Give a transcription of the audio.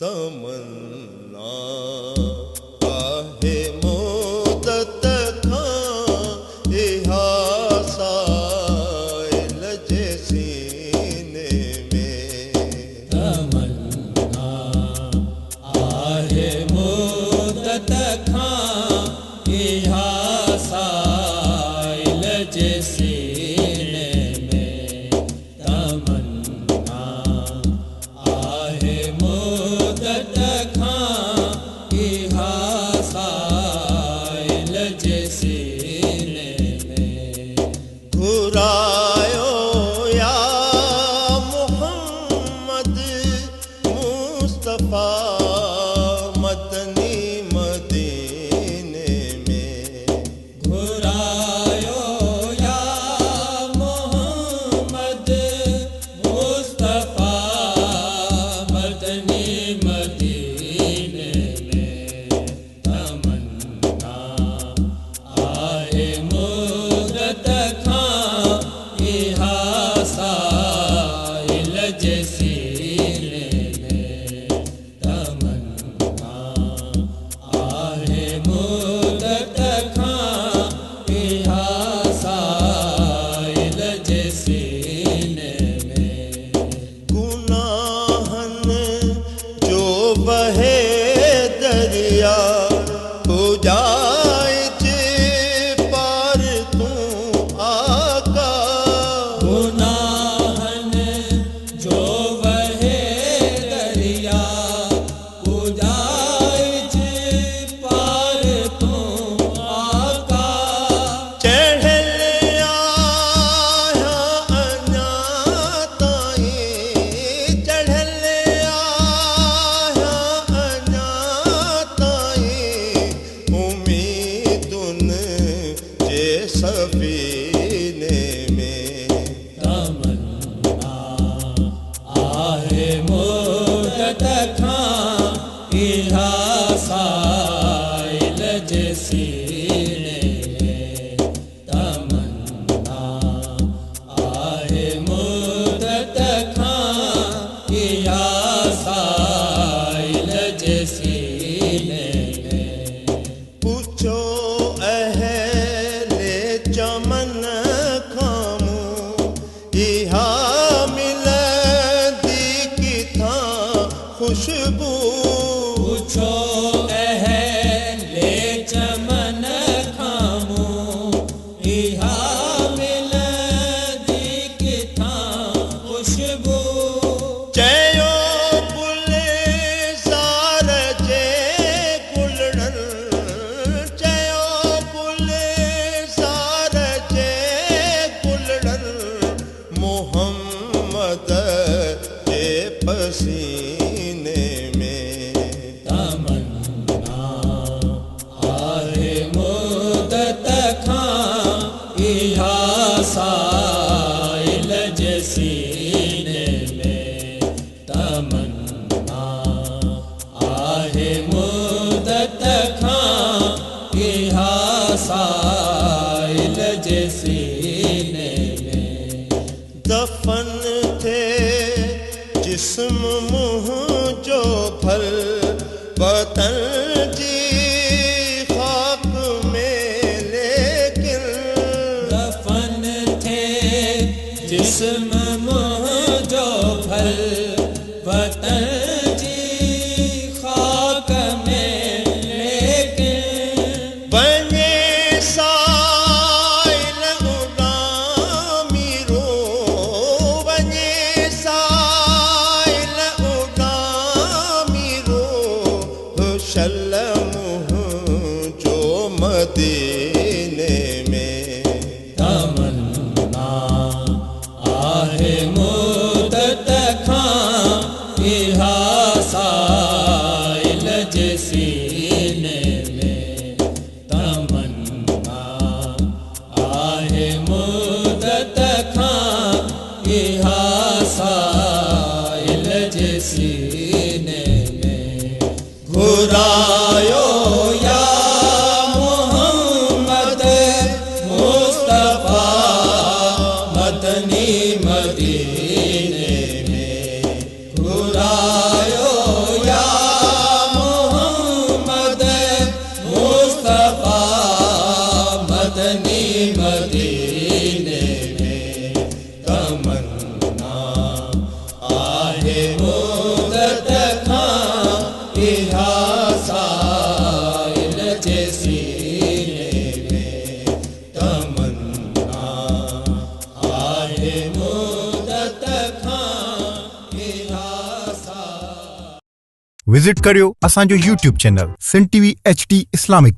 तमन्ना आहे मुदत खां इहा साइल जे सीने में। तमन्ना आहे मुदत खां इहा साइल जे सीने में। तमन्ना आहे मुदत खां इहा साइल जे सीने में। घुरायो या मोहम्मद मुस्तफा मदनी मदीने में। घुरायो या मोहम्मद मुस्तफा मदनी मदीने में। तमन्ना आहे मुदत खां इहा साइल जे सीने में। तमन्ना आहे मुदत खां इहा साइल जे सीने में। गुनाहन जो बहे दरिया पुजाए जे पार तूं आका। गुनाहन जो वहे दरिया पुजाए जे पार तूं आका। चढ़ल आया अञा ताईं, चढ़ल आया अञा ताईं, उम्मीदुन जे सफीने में। तमन्ना आहे मुदत खां इहा साइल जे सीने में। तमन्ना आहे मुदत खां इहा साइल जे सीने में। पूछो अहले चमन खामूं इहा मिलंदी किथां खुशबू। पूछो अहले चमन खामूं इहा मिलंदी किथां खुशबू। चयो गुलज़ार जे गुलड़न, चयो गुलज़ार जे गुलड़न, मोहम्मद जे पसीने में। तमन्ना आहे मुदत खां इहा साइल जे सीने में। तमन्ना आहे मुदत खां इहा साइल जे सीने में। दफन थे जिस्म मुँह जो फल वतन जी खाक में, लेकिन दफन थे जिस्म मुँह जो फल वतन जी खाक में, लेकिन बने साइल उडामी रो, बने साइल उडामी रो, शल्लमुह जो मदीने में। तमन्ना आहे मुदत खां इहा साइल जे सीने में। तमन्ना आहे मुदत खां इहा साइल जे सीने में। घुरायो या मोहम्मद मुस्तफा मदनी मदीने में। घुरायो या सीने में तमन्ना आहे मुदत खां इहा साइल जे सीने में तमन्ना आहे मुदत खां इहा साइल। विजिट करियो असांजो YouTube channel Sindh TV HD Islamic.